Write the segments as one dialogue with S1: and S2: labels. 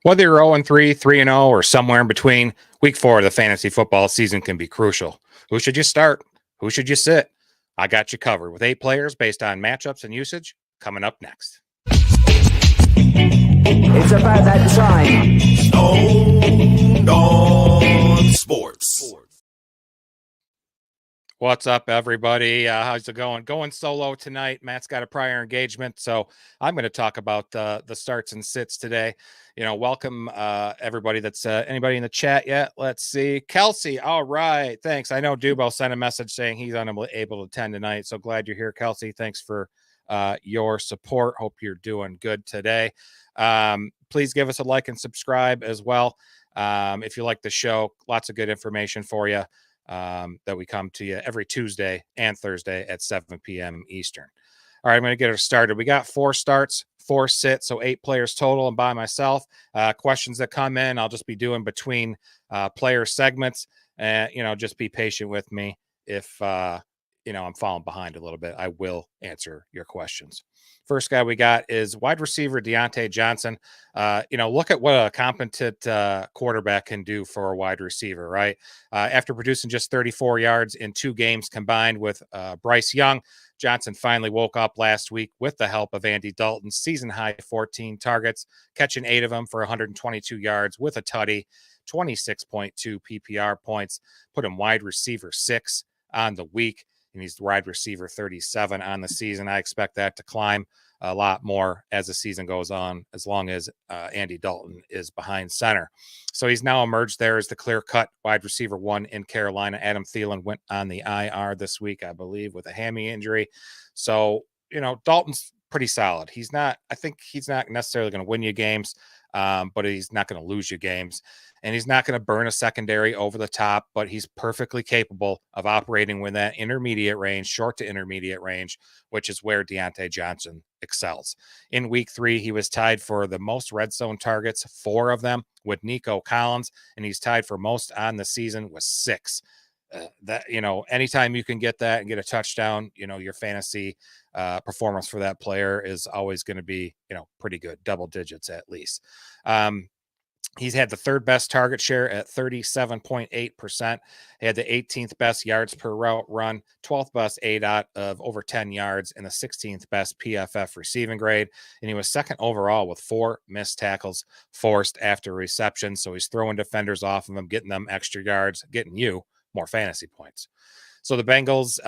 S1: Whether you're 0-3, 3-0, or somewhere in between, week 4 of the fantasy football season can be crucial. Who should you start? Who should you sit? I got you covered with 8 players based on matchups and usage coming up next.
S2: It's about that time.
S3: Stoned on Sports.
S1: What's up, everybody? How's it going? Going solo tonight. Matt's got a prior engagement, so I'm going to talk about the starts and sits today. Welcome everybody. That's anybody in the chat yet? Let's see. Kelsey. All right. Thanks. I know Dubo sent a message saying he's unable to attend tonight, so glad you're here, Kelsey. Thanks for your support. Hope you're doing good today. Please give us a like and subscribe as well. If you like the show, lots of good information for you. That we come to you every Tuesday and Thursday at 7 p.m. Eastern. All right, I'm going to get it started. We got 4 starts, 4 sits, so 8 players total, and by myself. Questions that come in, I'll just be doing between player segments. Just be patient with me. If I'm falling behind a little bit, I will answer your questions. First guy we got is wide receiver Diontae Johnson. Look at what a competent quarterback can do for a wide receiver, right? After producing just 34 yards in 2 games combined with Bryce Young, Johnson finally woke up last week with the help of Andy Dalton's season-high 14 targets, catching 8 of them for 122 yards with a tutty, 26.2 PPR points, put him wide receiver 6 on the week. And he's the wide receiver 37 on the season. I expect that to climb a lot more as the season goes on, as long as Andy Dalton is behind center. So he's now emerged there as the clear-cut wide receiver 1 in Carolina. Adam Thielen went on the IR this week, I believe, with a hammy injury. So, Dalton's pretty solid. I think he's not necessarily going to win you games, but he's not going to lose you games. And he's not going to burn a secondary over the top, but he's perfectly capable of operating with that intermediate range, short to intermediate range, which is where Diontae Johnson excels. In week 3, he was tied for the most red zone targets, 4 of them, with Nico Collins, and he's tied for most on the season with 6. Anytime you can get that and get a touchdown, your fantasy performance for that player is always going to be, pretty good, double digits at least. He's had the 3rd best target share at 37.8%. He had the 18th best yards per route run, 12th best ADOT of over 10 yards, and the 16th best PFF receiving grade. And he was 2nd overall with 4 missed tackles forced after reception. So he's throwing defenders off of him, getting them extra yards, getting you more fantasy points. So the Bengals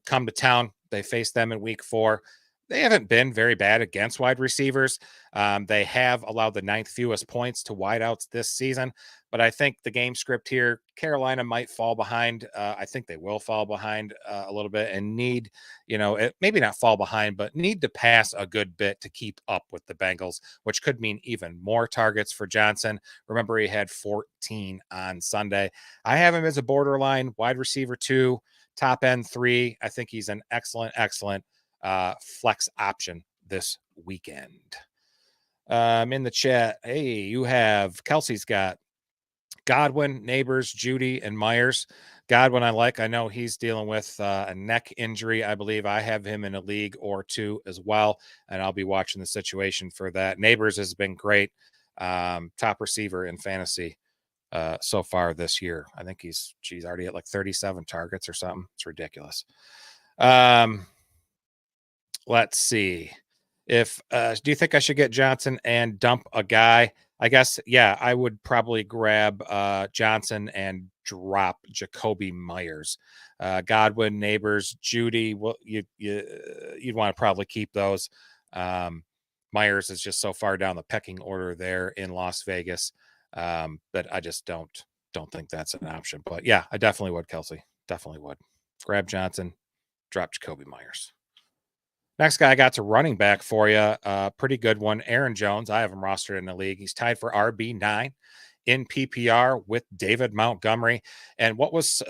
S1: come to town. They face them in week 4. They haven't been very bad against wide receivers. They have allowed the 9th fewest points to wideouts this season. But I think the game script here, Carolina might fall behind. I think they will fall behind a little bit and need, maybe not fall behind, but need to pass a good bit to keep up with the Bengals, which could mean even more targets for Johnson. Remember, he had 14 on Sunday. I have him as a borderline wide receiver 2, top end 3. I think he's an excellent flex option this weekend. In the chat, hey, you have Kelsey's got Godwin, Neighbors, Judy, and Myers. Godwin, I know he's dealing with a neck injury. I believe I have him in a league or 2 as well, and I'll be watching the situation for that. Neighbors has been great, top receiver in fantasy so far this year. I think he's already at like 37 targets or something. It's ridiculous. Let's see. Do you think I should get Johnson and dump a guy? I guess, yeah, I would probably grab Johnson and drop Jacoby Myers. Godwin, Neighbors, Judy, well, you'd want to probably keep those. Myers is just so far down the pecking order there in Las Vegas that I just don't think that's an option. But yeah, I definitely would, Kelsey. Definitely would. Grab Johnson, drop Jacoby Myers. Next guy I got to running back for you. Pretty good one. Aaron Jones. I have him rostered in the league. He's tied for RB9 in PPR with David Montgomery. And what was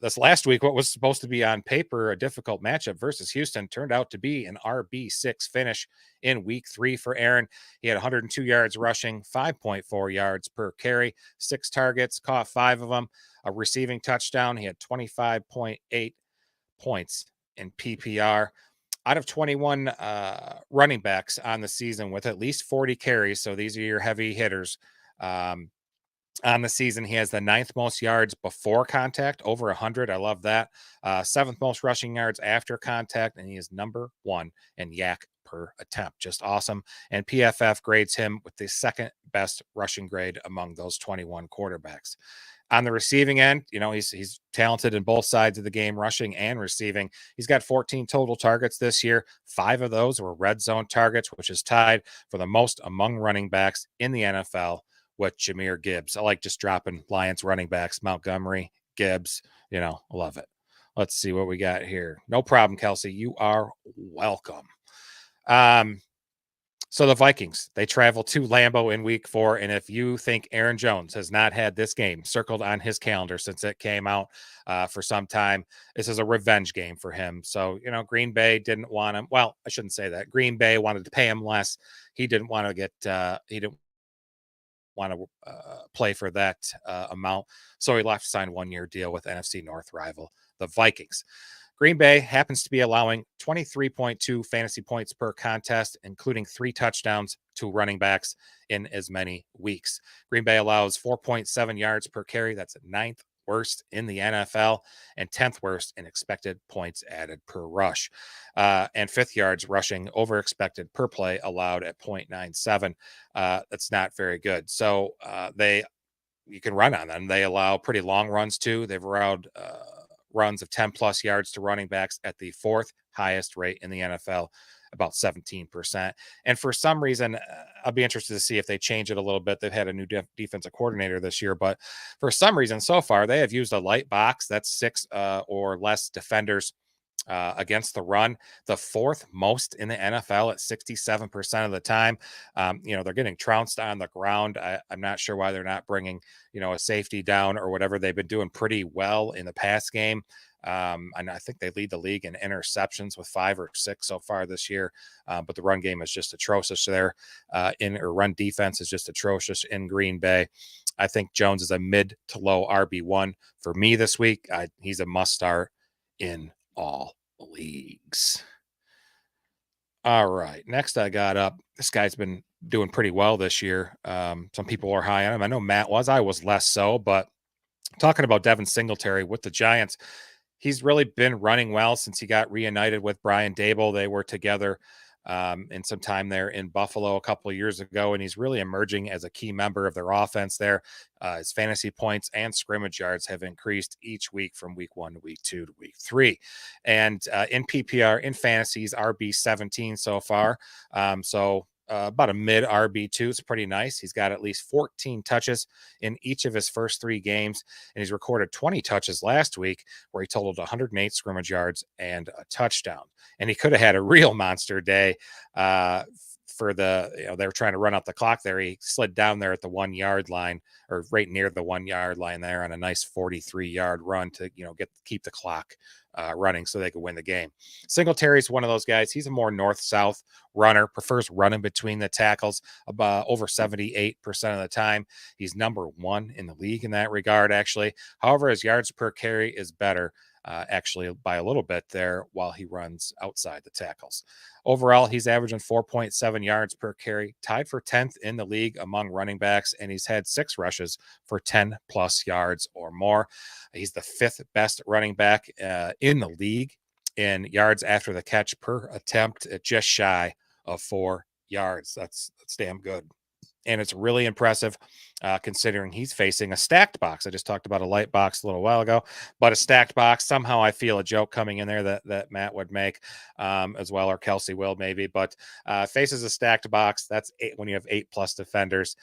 S1: this last week, what was supposed to be on paper a difficult matchup versus Houston turned out to be an RB6 finish in week 3 for Aaron. He had 102 yards rushing, 5.4 yards per carry, 6 targets, caught 5 of them, a receiving touchdown. He had 25.8 points in PPR. out of 21 running backs on the season with at least 40 carries, so these are your heavy hitters. On the season, he has the 9th most yards before contact, over 100. I love that. 7th most rushing yards after contact, and he is number 1 in yak per attempt. Just awesome. And PFF grades him with the 2nd best rushing grade among those 21 quarterbacks. On the receiving end, he's talented in both sides of the game, rushing and receiving. He's got 14 total targets this year. 5 of those were red zone targets, which is tied for the most among running backs in the NFL with Jahmyr Gibbs. I like just dropping Lions running backs, Montgomery, Gibbs, love it. Let's see what we got here. No problem, Kelsey. You are welcome. So the Vikings, they travel to Lambeau in week 4. And if you think Aaron Jones has not had this game circled on his calendar since it came out for some time, this is a revenge game for him. So, Green Bay didn't want him. Well, I shouldn't say that. Green Bay wanted to pay him less. He didn't want to get, he didn't want to play for that amount. So he left to sign a 1-year deal with NFC North rival, the Vikings. Green Bay happens to be allowing 23.2 fantasy points per contest, including 3 touchdowns to running backs in as many weeks. Green Bay allows 4.7 yards per carry. That's 9th worst in the NFL and 10th worst in expected points added per rush. And 5th yards rushing over expected per play allowed at 0.97. That's not very good. So you can run on them. They allow pretty long runs too. They've allowed runs of 10 plus yards to running backs at the 4th highest rate in the NFL, about 17%. And for some reason, I'll be interested to see if they change it a little bit. They've had a new defensive coordinator this year, but for some reason so far, they have used a light box. That's 6 or less defenders against the run, the 4th most in the NFL at 67% of the time. They're getting trounced on the ground. I'm not sure why they're not bringing, a safety down or whatever. They've been doing pretty well in the pass game. And I think they lead the league in interceptions with 5 or 6 so far this year. But the run game is just atrocious there. Run defense is just atrocious in Green Bay. I think Jones is a mid to low RB1 for me this week. He's a must start in all leagues. All right. Next I got up. This guy's been doing pretty well this year. Some people are high on him. I know Matt was. I was less so, but talking about Devin Singletary with the Giants, he's really been running well since he got reunited with Brian Daboll. They were together in some time there in Buffalo a couple of years ago, and he's really emerging as a key member of their offense there. His fantasy points and scrimmage yards have increased each week from week 1 to week 2 to week 3. And in PPR, in fantasies, RB17 so far. About a mid RB2. It's pretty nice. He's got at least 14 touches in each of his first 3 games, and he's recorded 20 touches last week where he totaled 108 scrimmage yards and a touchdown. And he could have had a real monster day for they were trying to run out the clock there. He slid down there at the 1 yard line, or right near the 1 yard line there, on a nice 43-yard run to keep the clock running so they could win the game. Singletary is one of those guys. He's a more north-south runner, prefers running between the tackles about over 78% of the time. He's number 1 in the league in that regard, actually. However, his yards per carry is better, actually by a little bit there, while he runs outside the tackles. Overall, he's averaging 4.7 yards per carry, tied for 10th in the league among running backs, and he's had 6 rushes for 10 plus yards or more. He's the 5th best running back in the league in yards after the catch per attempt, at just shy of 4 yards. That's damn good. And it's really impressive considering he's facing a stacked box. I just talked about a light box a little while ago, but a stacked box. Somehow I feel a joke coming in there that Matt would make as well, or Kelsey will maybe, but faces a stacked box. That's 8 when you have 8 plus defenders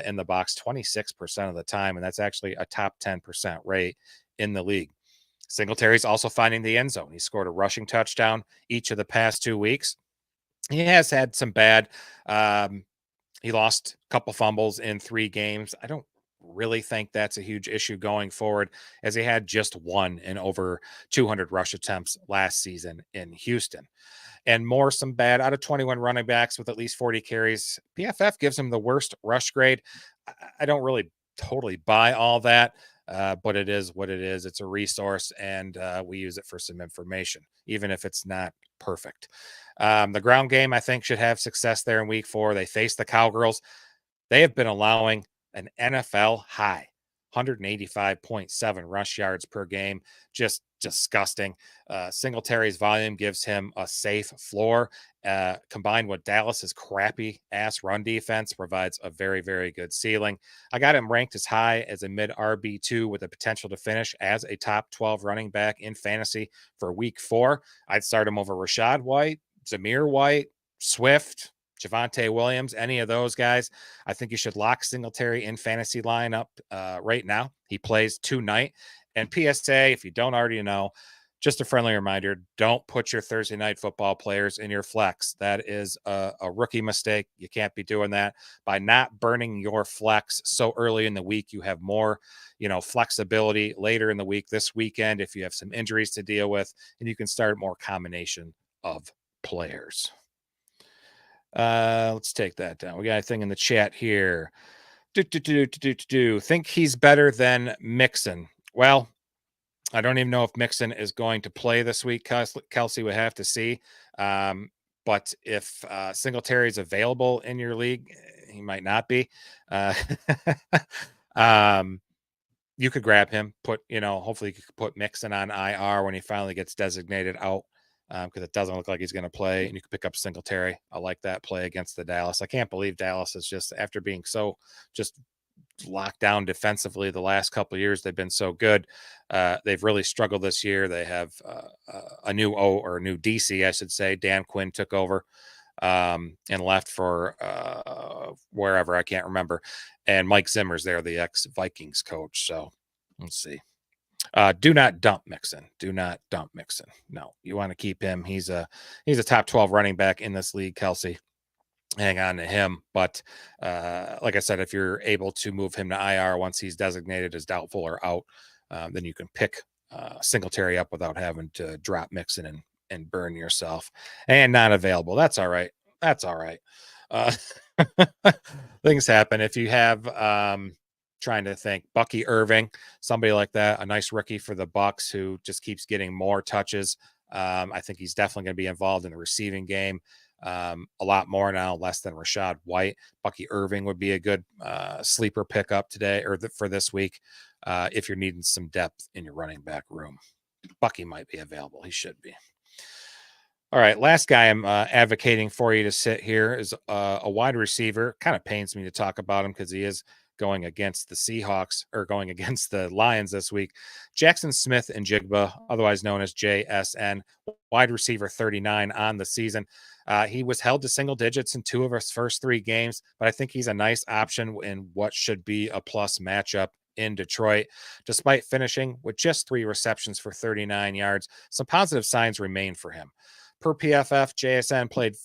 S1: in the box 26% of the time. And that's actually a top 10% rate in the league. Singletary's also finding the end zone. He scored a rushing touchdown each of the past 2 weeks. He has had some bad, he lost a couple fumbles in 3 games. I don't really think that's a huge issue going forward, as he had just 1 in over 200 rush attempts last season in Houston. And some bad out of 21 running backs with at least 40 carries. PFF gives him the worst rush grade. I don't really totally buy all that. but it is what it is. It's a resource, and we use it for some information, even if it's not perfect. The ground game, I think, should have success there in week 4. They face the Cowgirls. They have been allowing an NFL high 185.7 rush yards per game. Just disgusting. Singletary's volume gives him a safe floor. Combined with Dallas's crappy ass run defense provides a very, very good ceiling. I got him ranked as high as a mid RB2 with the potential to finish as a top 12 running back in fantasy for week 4. I'd start him over Rachaad White, Zamir White, Swift, Javonte Williams, any of those guys. I think you should lock Singletary in fantasy lineup right now. He plays tonight. And PSA, if you don't already know, just a friendly reminder, don't put your Thursday night football players in your flex. That is a rookie mistake. You can't be doing that. By not burning your flex so early in the week, you have more, flexibility later in the week, this weekend, if you have some injuries to deal with, and you can start more combination of players. Let's take that down. We got a thing in the chat here. Think he's better than Mixon. Well, I don't even know if Mixon is going to play this week. Kelsey would have to see. But if Singletary is available in your league, he might not be. You could grab him, hopefully you could put Mixon on IR when he finally gets designated out. Because it doesn't look like he's going to play, and you can pick up Singletary. I like that play against the Dallas. I can't believe Dallas is just, after being so just locked down defensively the last couple of years, they've been so good. They've really struggled this year. They have a new DC, I should say. Dan Quinn took over and left for wherever, I can't remember. And Mike Zimmer's there, the ex-Vikings coach. So let's see. Do not dump Mixon. Do not dump Mixon. No, you want to keep him. He's a top 12 running back in this league, Kelsey. Hang on to him. But like I said, if you're able to move him to IR once he's designated as doubtful or out, then you can pick Singletary up without having to drop Mixon and burn yourself. And not available. That's all right. That's all right. Things happen. If you have trying to think, Bucky Irving, somebody like that, a nice rookie for the Bucks who just keeps getting more touches. I think he's definitely going to be involved in the receiving game a lot more now, less than Rachaad White. Bucky Irving would be a good sleeper pickup today or for this week if you're needing some depth in your running back room. Bucky might be available. He should be. All right, last guy I'm advocating for you to sit here is a wide receiver. Kind of pains me to talk about him because he is going against the Seahawks or going against the Lions this week. Jaxon Smith-Njigba, otherwise known as JSN, wide receiver 39 on the season. He was held to single digits in 2 of his first 3 games, but I think he's a nice option in what should be a plus matchup in Detroit. Despite finishing with just 3 receptions for 39 yards, some positive signs remain for him. Per PFF, JSN played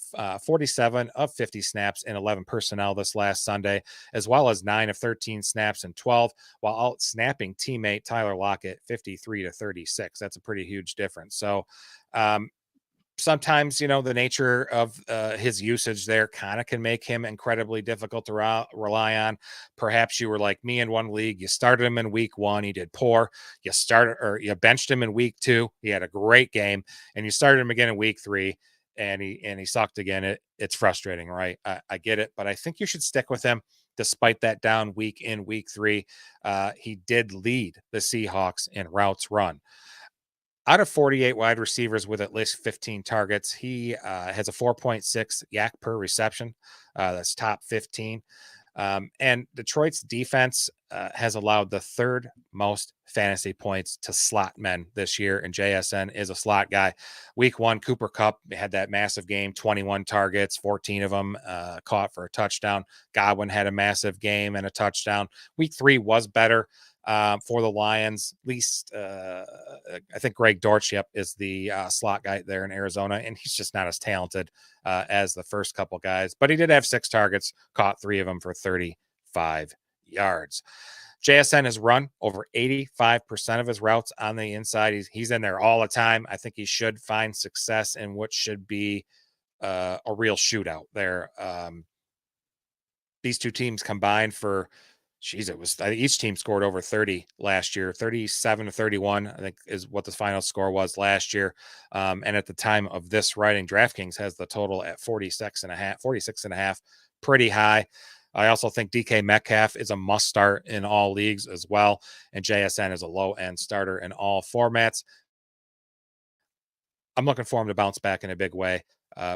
S1: 47 of 50 snaps in 11 personnel this last Sunday, as well as 9 of 13 snaps in 12, while out-snapping teammate Tyler Lockett 53-36. That's a pretty huge difference. So sometimes, the nature of his usage there kind of can make him incredibly difficult to rely on. Perhaps you were like me in one league. You started him in week 1. He did poor. You benched him in week 2. He had a great game, and you started him again in week 3, and he sucked again. It's frustrating, right? I get it, but I think you should stick with him despite that down week in week 3. He did lead the Seahawks in routes run. Out of 48 wide receivers with at least 15 targets, he has a 4.6 yak per reception. That's top 15. And Detroit's defense has allowed the 3rd most fantasy points to slot men this year, and JSN is a slot guy. Week 1, Cooper Kupp had that massive game, 21 targets, 14 of them caught for a touchdown. Godwin had a massive game and a touchdown. Week 3 was better for the Lions. At least I think Greg Dortch is the slot guy there in Arizona, and he's just not as talented as the first couple guys, but he did have 6 targets, caught 3 of them for 35 yards. JSN has run over 85% of his routes on the inside. He's in there all the time. I think he should find success in what should be a real shootout there. These two teams combined for Geez, each team scored over 30 last year. 37-31, I think, is what the final score was last year. And at the time of this writing, DraftKings has the total at 46.5, pretty high. I also think DK Metcalf is a must start in all leagues as well. And JSN is a low end starter in all formats. I'm looking for him to bounce back in a big way.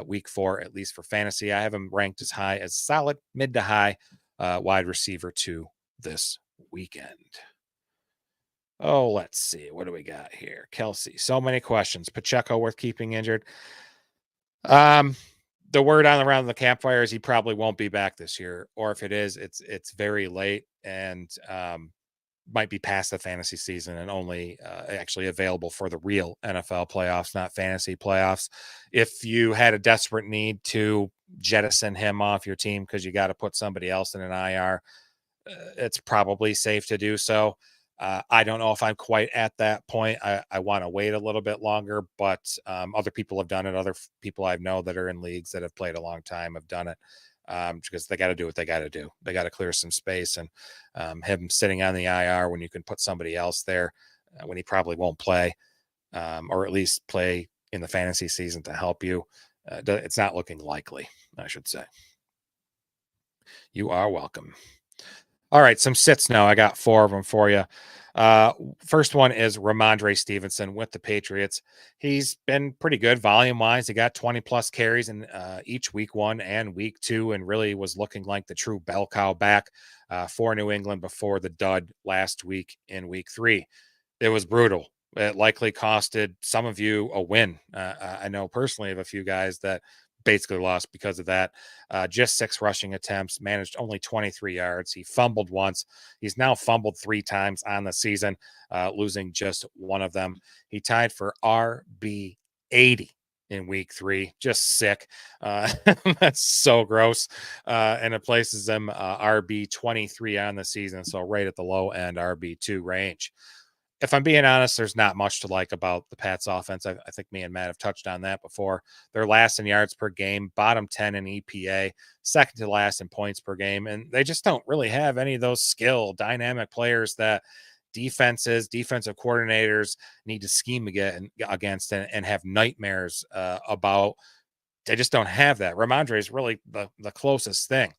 S1: Week 4, at least for fantasy. I have him ranked as high as solid, mid to high wide receiver 2 this weekend. Oh, let's see. What do we got here? Kelsey, so many questions. Pacheco worth keeping injured. The word around the campfire is he probably won't be back this year, or if it is, it's very late and might be past the fantasy season and only actually available for the real NFL playoffs, not fantasy playoffs. If you had a desperate need to jettison him off your team because you got to put somebody else in an IR, it's probably safe to do so. I don't know if I'm quite at that point. I want to wait a little bit longer, but other people have done it. Other people I know that are in leagues that have played a long time have done it because they got to do what they got to do. They got to clear some space, and him sitting on the IR when you can put somebody else there when he probably won't play, or at least play in the fantasy season to help you. It's not looking likely, I should say. You are welcome. All right, some sits now. I got 4 of them for you. First one is Rhamondre Stevenson with the Patriots. He's been pretty good volume-wise. He got 20-plus carries in each week 1 and week 2 and really was looking like the true bell cow back for New England before the dud last week in week 3. It was brutal. It likely costed some of you a win. I know personally of a few guys that basically lost because of that. Just 6 rushing attempts, managed only 23 yards. He fumbled once. He's now fumbled 3 times on the season, losing just 1 of them. He tied for RB 80 in week 3. Just sick. That's so gross. And it places him RB 23 on the season. So right at the low end RB 2 range. If I'm being honest, there's not much to like about the Pats offense. I think me and Matt have touched on that before. They're last in yards per game, bottom 10 in EPA, second to last in points per game. And they just don't really have any of those skill, dynamic players that defensive coordinators need to scheme against and have nightmares about. They just don't have that. Rhamondre is really the closest thing.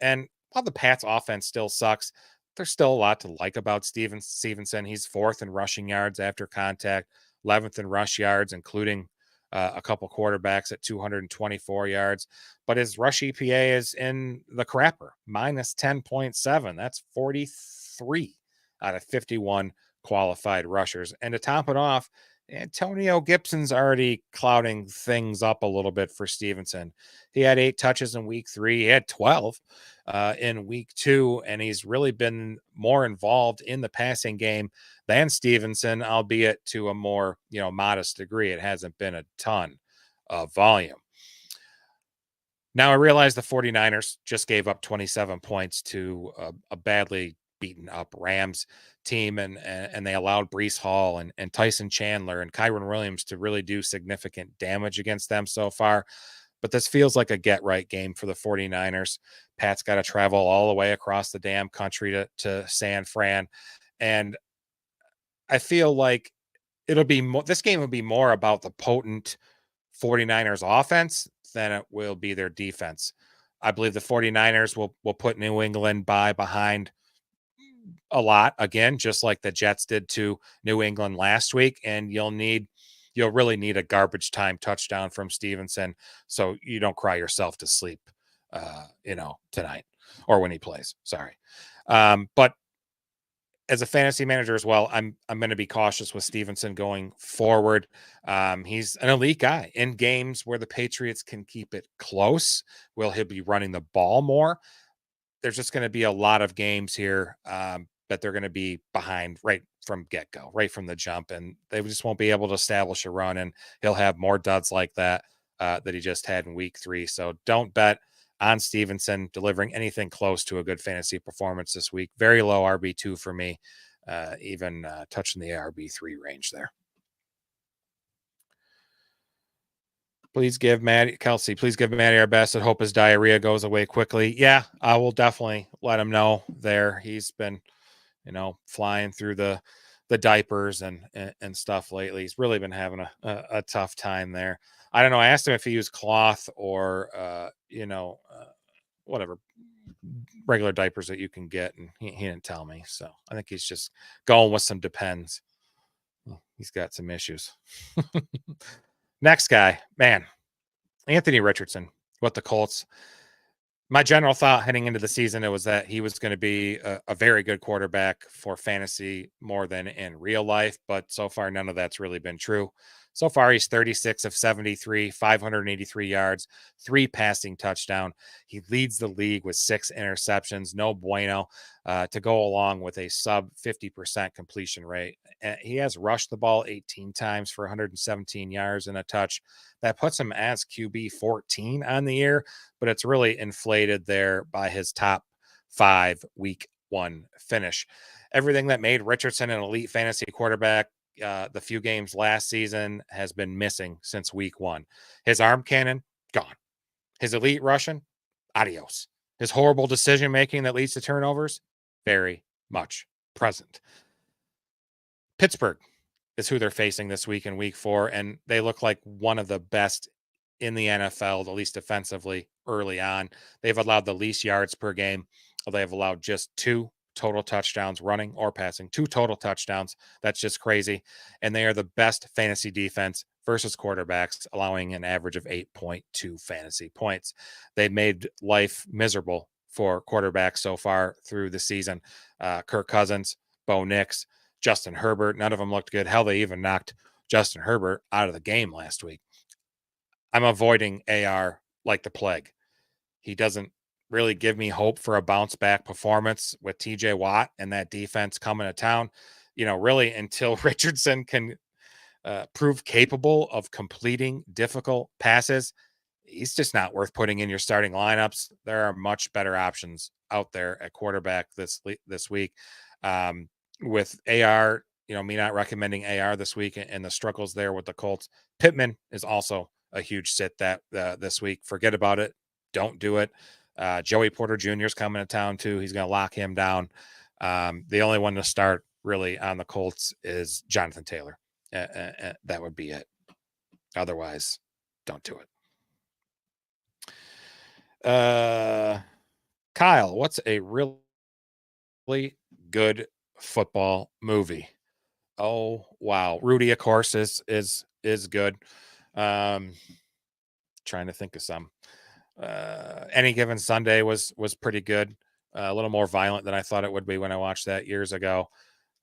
S1: And while the Pats offense still sucks, there's still a lot to like about Stevenson. He's 4th in rushing yards after contact, 11th in rush yards, including a couple quarterbacks at 224 yards. But his rush EPA is in the crapper, minus 10.7. That's 43 out of 51 qualified rushers. And to top it off, Antonio Gibson's already clouding things up a little bit for Stevenson. He had 8 touches in week 3. He had 12 in week 2, and he's really been more involved in the passing game than Stevenson, albeit to a more, modest degree. It hasn't been a ton of volume. Now I realize the 49ers just gave up 27 points to a badly beaten up Rams team, and they allowed Breece Hall and Tyson Chandler and Kyron Williams to really do significant damage against them so far. But this feels like a get right game for the 49ers. Pat's got to travel all the way across the damn country to San Fran. And I feel like this game will be more about the potent 49ers offense than it will be their defense. I believe the 49ers will put New England behind a lot again, just like the Jets did to New England last week. And you'll really need a garbage time touchdown from Stevenson so you don't cry yourself to sleep, tonight or when he plays. Sorry. But as a fantasy manager as well, I'm going to be cautious with Stevenson going forward. He's an elite guy in games where the Patriots can keep it close. Will he be running the ball more? There's just going to be a lot of games here that they're going to be behind right from get-go, right from the jump, and they just won't be able to establish a run, and he'll have more duds like that that he just had in week 3. So don't bet on Stevenson delivering anything close to a good fantasy performance this week. Very low RB2 for me, even touching the RB3 range there. Please give Maddie our best. I hope his diarrhea goes away quickly. Yeah, I will definitely let him know there. He's been, flying through the diapers and stuff lately. He's really been having a tough time there. I don't know. I asked him if he used cloth or, whatever regular diapers that you can get, and he didn't tell me. So I think he's just going with some depends. He's got some issues. Next guy, man, Anthony Richardson with the Colts. My general thought heading into the season, it was that he was going to be a very good quarterback for fantasy more than in real life, but so far none of that's really been true. So far, he's 36 of 73, 583 yards, 3 passing touchdowns. He leads the league with 6 interceptions. No bueno, to go along with a sub 50% completion rate. He has rushed the ball 18 times for 117 yards and a touch. That puts him as QB 14 on the year, but it's really inflated there by his top 5 week 1 finish. Everything that made Richardson an elite fantasy quarterback the few games last season has been missing since week 1. His arm cannon, gone. His elite rushing, adios. His horrible decision making that leads to turnovers, very much present. Pittsburgh is who they're facing this week in week 4, and they look like one of the best in the NFL, at least defensively, early on. They've allowed the least yards per game. They have allowed just 2 total touchdowns, running or passing, 2 total touchdowns. That's just crazy. And they are the best fantasy defense versus quarterbacks, allowing an average of 8.2 fantasy points. They've made life miserable for quarterbacks so far through the season. Kirk Cousins, Bo Nix, Justin Herbert, none of them looked good. Hell, they even knocked Justin Herbert out of the game last week. I'm avoiding AR like the plague. He doesn't really give me hope for a bounce back performance with TJ Watt and that defense coming to town, really until Richardson can prove capable of completing difficult passes. He's just not worth putting in your starting lineups. There are much better options out there at quarterback this week. With AR, me not recommending AR this week and the struggles there with the Colts. Pittman is also a huge sit that this week. Forget about it. Don't do it. Joey Porter Jr. is coming to town too. He's going to lock him down. The only one to start really on the Colts is Jonathan Taylor. That would be it. Otherwise, don't do it. Kyle, what's a really good football movie? Oh, wow. Rudy, of course, is good. Trying to think of some. Any Given Sunday was pretty good. A little more violent than I thought it would be when I watched that years ago.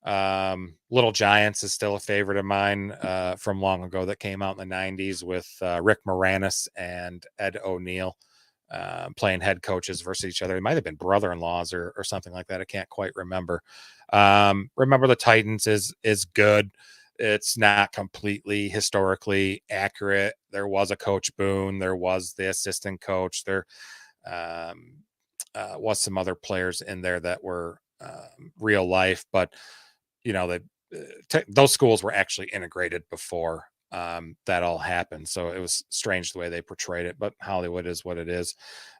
S1: Little Giants is still a favorite of mine from long ago that came out in the 90s with Rick Moranis and Ed O'Neill playing head coaches versus each other. It might have been brother-in-laws or something like that. I can't quite remember. Remember the Titans is good. It's not completely historically accurate. There was a Coach Boone. There was the assistant coach. There was some other players in there that were real life, but those schools were actually integrated before that all happened. So it was strange the way they portrayed it, but Hollywood is what it is.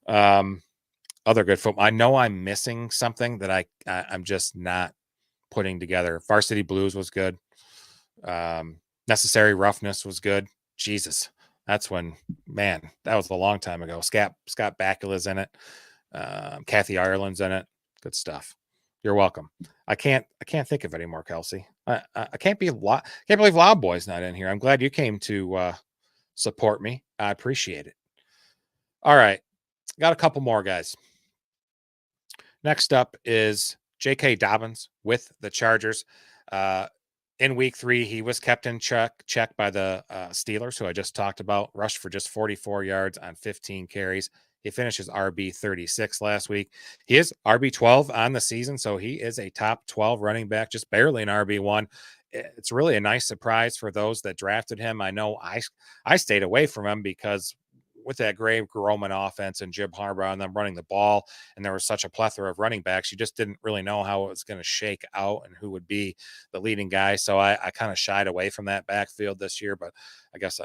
S1: Other good football. I know I'm missing something that I'm just not putting together. Varsity Blues was good. Necessary Roughness was good. Jesus, that's when, man, that was a long time ago. Scott Bakula's in it. Kathy Ireland's in it. Good stuff. You're welcome. I can't think of any more, Kelsey. I can't believe Loud Boy's not in here. I'm glad you came to support me. I appreciate it. All right, got a couple more guys. Next up is J.K. Dobbins with the Chargers. In week 3, he was kept in check by the Steelers, who I just talked about, rushed for just 44 yards on 15 carries. He finishes RB 36 last week. He is RB 12 on the season, so he is a top 12 running back, just barely an RB 1. It's really a nice surprise for those that drafted him. I know I stayed away from him because with that Greg Roman offense and Jim Harbaugh and them running the ball, and there was such a plethora of running backs, you just didn't really know how it was going to shake out and who would be the leading guy. So I kind of shied away from that backfield this year. But I guess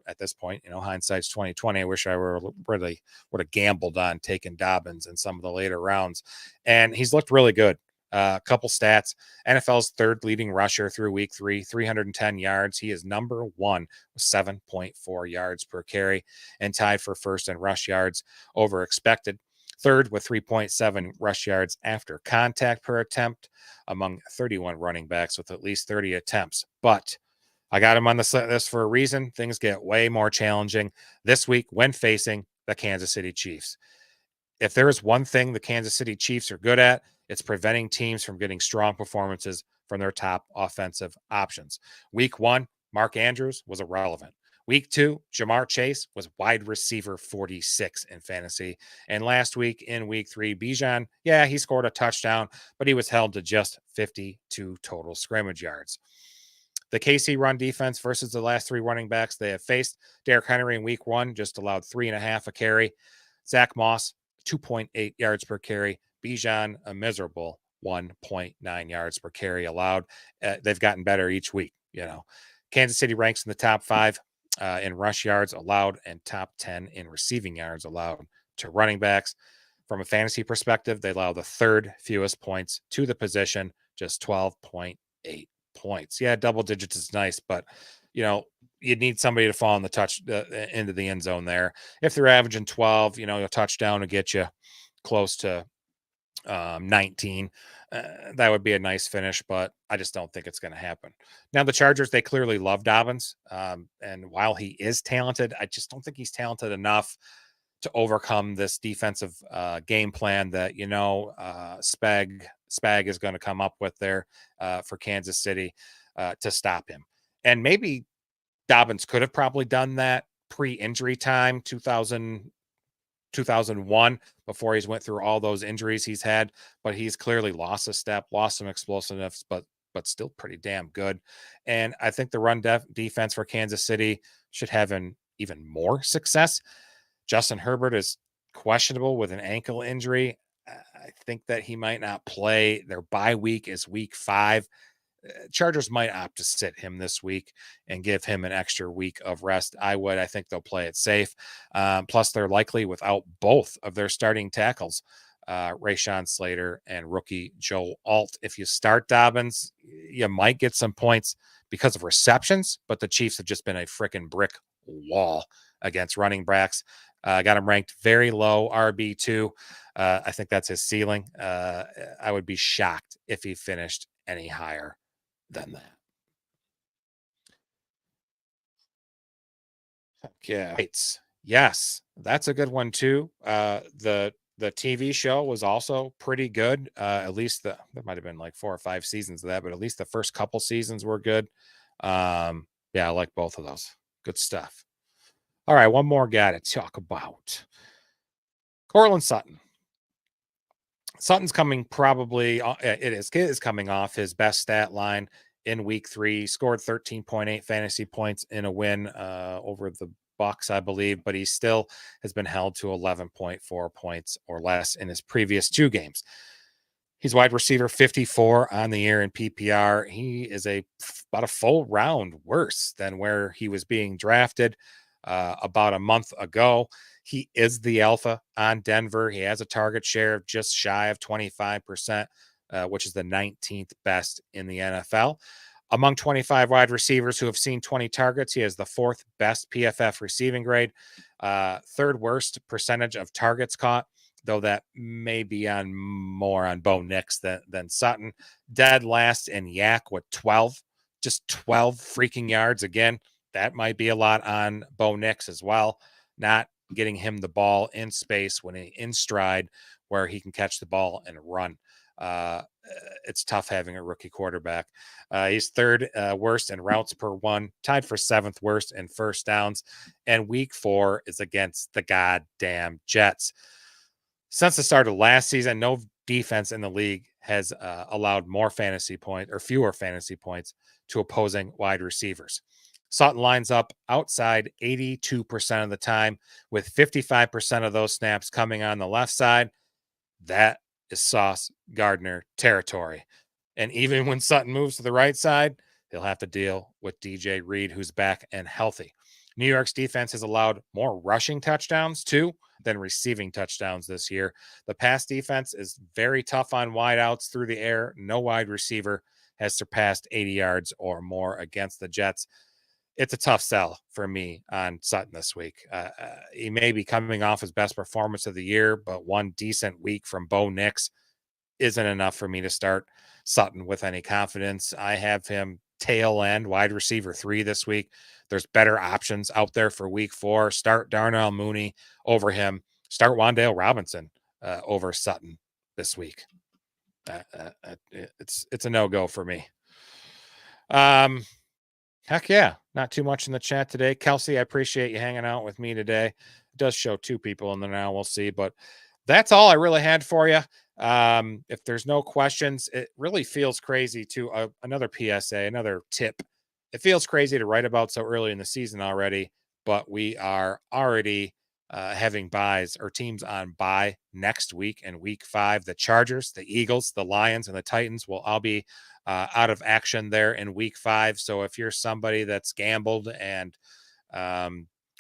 S1: at this point, hindsight's 2020. I wish I really would have gambled on taking Dobbins in some of the later rounds, and he's looked really good. A couple stats: NFL's third leading rusher through week 3, 310 yards. He is number 1 with 7.4 yards per carry and tied for first in rush yards over expected. Third with 3.7 rush yards after contact per attempt among 31 running backs with at least 30 attempts. But I got him on the list for a reason. Things get way more challenging this week when facing the Kansas City Chiefs. If there is one thing the Kansas City Chiefs are good at, it's preventing teams from getting strong performances from their top offensive options. Week 1, Mark Andrews was irrelevant. Week 2, Jamar Chase was wide receiver 46 in fantasy. And last week in week 3, Bijan, he scored a touchdown, but he was held to just 52 total scrimmage yards. The KC run defense versus the last 3 running backs they have faced: Derrick Henry in week 1 just allowed 3.5 a carry. Zach Moss, 2.8 yards per carry. Bijan, a miserable 1.9 yards per carry allowed. They've gotten better each week. Kansas City ranks in the top 5 in rush yards allowed and top 10 in receiving yards allowed to running backs. From a fantasy perspective, they allow the 3rd fewest points to the position, just 12.8 points. Yeah, double digits is nice, but you need somebody to fall in the into the end zone there. If they're averaging 12, a touchdown to get you close to 19. That would be a nice finish, but I just don't think it's going to happen. Now, the Chargers, they clearly love Dobbins. And while he is talented, I just don't think he's talented enough to overcome this defensive game plan that, Spag is going to come up with there for Kansas City to stop him. And maybe Dobbins could have probably done that pre-injury time, 2001, before he's went through all those injuries he's had, but he's clearly lost a step, lost some explosiveness, but still pretty damn good. And I think the run defense for Kansas City should have even more success. Justin Herbert is questionable with an ankle injury. I think that he might not play. Their bye week is week 5. Chargers might opt to sit him this week and give him an extra week of rest. I think they'll play it safe. Plus, they're likely without both of their starting tackles, Rashawn Slater and rookie Joe Alt. If you start Dobbins, you might get some points because of receptions, but the Chiefs have just been a freaking brick wall against running backs. Got him ranked very low, RB2. I think that's his ceiling. I would be shocked if he finished any higher than that. Yeah. Yes, that's a good one too. The TV show was also pretty good. At least there might have been like 4 or 5 seasons of that, but at least the first couple seasons were good. I like both of those. Good stuff. All right, one more guy to talk about. Courtland Sutton. Sutton's coming it is coming off his best stat line in week 3. Scored 13.8 fantasy points in a win over the Bucks, I believe, but he still has been held to 11.4 points or less in his previous 2 games. He's wide receiver 54 on the year in PPR. He is about a full round worse than where he was being drafted about a month ago. He is the alpha on Denver. He has a target share of just shy of 25%, which is the 19th best in the NFL. Among 25 wide receivers who have seen 20 targets, he has the 4th best PFF receiving grade, 3rd worst percentage of targets caught, though that may be more on Bo Nix than Sutton. Dead last in Yak with 12, just 12 freaking yards. Again, that might be a lot on Bo Nix as well. Not getting him the ball in space when in stride where he can catch the ball and run. It's tough having a rookie quarterback. He's 3rd worst in routes per 1, tied for 7th worst in first downs. And week 4 is against the goddamn Jets. Since the start of last season, no defense in the league has allowed more fantasy points or fewer fantasy points to opposing wide receivers. Sutton lines up outside 82% of the time, with 55% of those snaps coming on the left side. That is Sauce Gardner territory. And even when Sutton moves to the right side, he'll have to deal with DJ Reed, who's back and healthy. New York's defense has allowed more rushing touchdowns, too, than receiving touchdowns this year. The pass defense is very tough on wideouts through the air. No wide receiver has surpassed 80 yards or more against the Jets. It's a tough sell for me on Sutton this week. He may be coming off his best performance of the year, but one decent week from Bo Nix isn't enough for me to start Sutton with any confidence. I have him tail end wide receiver 3 this week. There's better options out there for week 4. Start Darnell Mooney over him. Start Wan'Dale Robinson over Sutton this week. It's a no-go for me. Heck yeah. Not too much in the chat today. Kelsey, I appreciate you hanging out with me today. It does show 2 people in there now. We'll see. But that's all I really had for you. If there's no questions, it really feels crazy to another PSA, another tip. It feels crazy to write about so early in the season already, but we are already having buys or teams on bye next week in week 5. The Chargers, the Eagles, the Lions, and the Titans will all be out of action there in week 5. So if you're somebody that's gambled and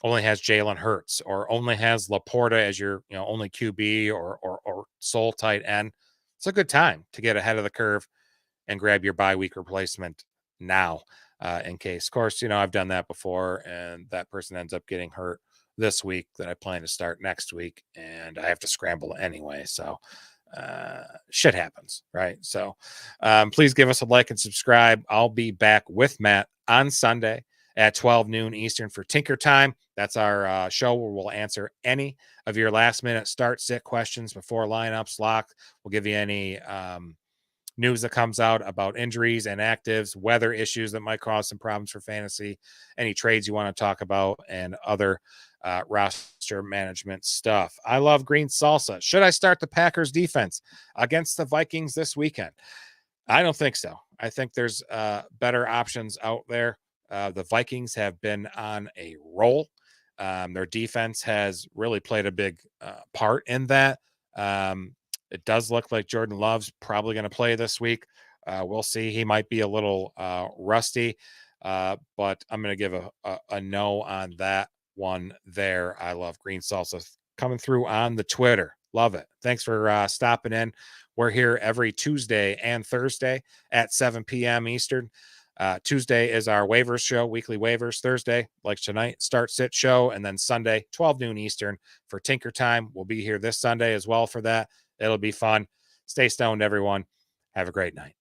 S1: only has Jalen Hurts or only has Laporta as your only QB or sole tight end, it's a good time to get ahead of the curve and grab your bye week replacement now in case. Of course, I've done that before, and that person ends up getting hurt this week that I plan to start next week, and I have to scramble anyway. So shit happens, right? So please give us a like and subscribe. I'll be back with Matt on Sunday at 12 noon Eastern for Tinker Time. That's our show where we'll answer any of your last minute start sit questions before lineups lock. We'll give you any news that comes out about injuries and actives, weather issues that might cause some problems for fantasy, any trades you want to talk about, and other roster management stuff. I love green salsa. Should I start the Packers defense against the Vikings this weekend? I don't think so. I think there's better options out there. The Vikings have been on a roll. Their defense has really played a big part in that. It does look like Jordan Love's probably going to play this week. We'll see. He might be a little rusty, but I'm going to give a no on that one there. I love green salsa coming through on the Twitter. Love it. Thanks for stopping in. We're here every Tuesday and Thursday at 7 p.m. Eastern. Tuesday is our waivers show, weekly waivers. Thursday, like tonight, start sit show. And then Sunday, 12 noon Eastern for Tinker Time. We'll be here this Sunday as well for that. It'll be fun. Stay stoned, everyone. Have a great night.